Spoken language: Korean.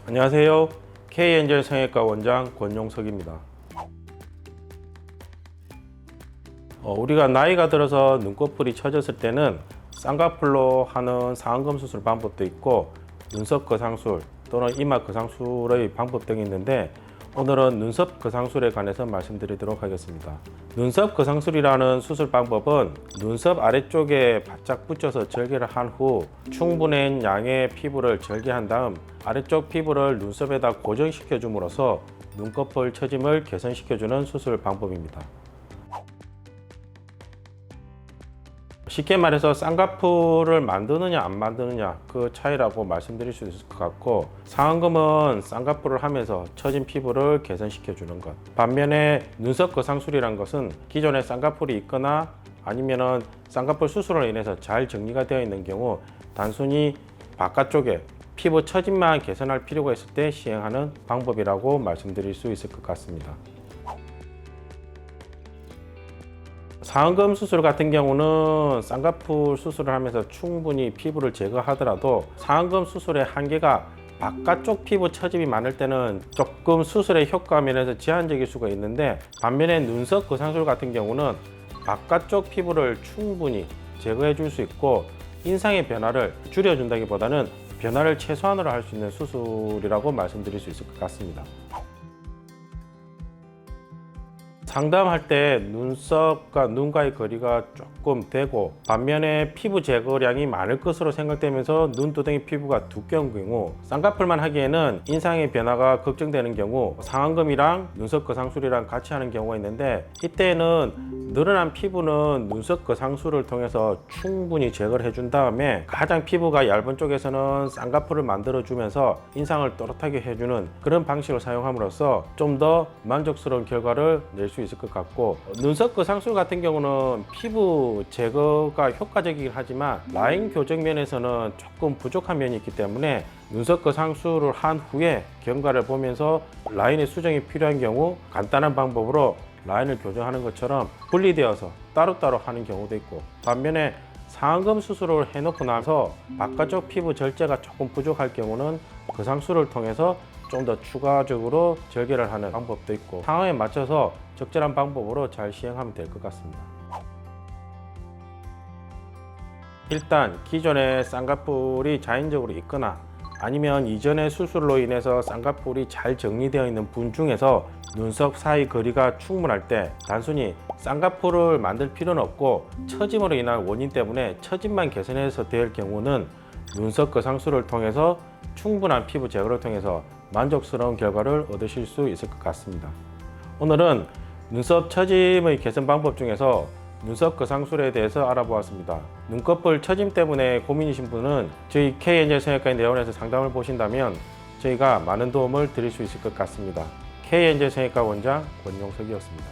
안녕하세요. K엔젤 성형외과 원장 권용석입니다. 우리가 나이가 들어서 눈꺼풀이 처졌을 때는 쌍꺼풀로 하는 상안검 수술 방법도 있고 눈썹 거상술 또는 이마 거상술의 방법 등이 있는데, 오늘은 눈썹 거상술에 관해서 말씀드리도록 하겠습니다. 눈썹 거상술이라는 수술 방법은 눈썹 아래쪽에 바짝 붙여서 절개를 한 후 충분한 양의 피부를 절개한 다음 아래쪽 피부를 눈썹에다 고정시켜 줌으로써 눈꺼풀 처짐을 개선시켜주는 수술 방법입니다. 쉽게 말해서 쌍꺼풀을 만드느냐 안 만드느냐 그 차이라고 말씀드릴 수 있을 것 같고, 상안검은 쌍꺼풀을 하면서 처진 피부를 개선시켜 주는 것, 반면에 눈썹 거상술이란 것은 기존에 쌍꺼풀이 있거나 아니면은 쌍꺼풀 수술로 인해서 잘 정리가 되어 있는 경우 단순히 바깥쪽에 피부 처짐만 개선할 필요가 있을 때 시행하는 방법이라고 말씀드릴 수 있을 것 같습니다. 상안검 수술 같은 경우는 쌍꺼풀 수술을 하면서 충분히 피부를 제거하더라도 상안검 수술의 한계가 바깥쪽 피부 처짐이 많을 때는 조금 수술의 효과 면에서 제한적일 수가 있는데, 반면에 눈썹 거상술 같은 경우는 바깥쪽 피부를 충분히 제거해 줄 수 있고 인상의 변화를 줄여준다기보다는 변화를 최소한으로 할 수 있는 수술이라고 말씀드릴 수 있을 것 같습니다. 상담할 때 눈썹과 눈과의 거리가 조금 되고 반면에 피부 제거량이 많을 것으로 생각되면서 눈두덩이 피부가 두꺼운 경우, 쌍꺼풀만 하기에는 인상의 변화가 걱정되는 경우 상안검이랑 눈썹 거상술이랑 같이 하는 경우가 있는데, 이때는 늘어난 피부는 눈썹 거상술을 통해서 충분히 제거를 해준 다음에 가장 피부가 얇은 쪽에서는 쌍꺼풀을 만들어 주면서 인상을 또렷하게 해주는 그런 방식을 사용함으로써 좀 더 만족스러운 결과를 낼 수 있을 것 같고, 눈썹 거상술 같은 경우는 피부 제거가 효과적이긴 하지만 라인 교정 면에서는 조금 부족한 면이 있기 때문에 눈썹 거상술을 한 후에 경과를 보면서 라인의 수정이 필요한 경우 간단한 방법으로 라인을 교정하는 것처럼 분리되어서 따로따로 하는 경우도 있고, 반면에 상안검 수술을 해놓고 나서 바깥쪽 피부 절제가 조금 부족할 경우는 거상술을 통해서 좀 더 추가적으로 절개를 하는 방법도 있고, 상황에 맞춰서 적절한 방법으로 잘 시행하면 될 것 같습니다. 일단 기존에 쌍꺼풀이 자연적으로 있거나 아니면 이전의 수술로 인해서 쌍꺼풀이 잘 정리되어 있는 분 중에서 눈썹 사이 거리가 충분할 때 단순히 쌍꺼풀을 만들 필요는 없고 처짐으로 인한 원인 때문에 처짐만 개선해서 될 경우는 눈썹 거상술을 통해서 충분한 피부 제거를 통해서 만족스러운 결과를 얻으실 수 있을 것 같습니다. 오늘은 눈썹 처짐의 개선 방법 중에서 눈썹 거상술에 대해서 알아보았습니다. 눈꺼풀 처짐 때문에 고민이신 분은 저희 K엔젤 성형외과 내원에서 상담을 보신다면 저희가 많은 도움을 드릴 수 있을 것 같습니다. K엔젤 성형외과 원장 권용석이었습니다.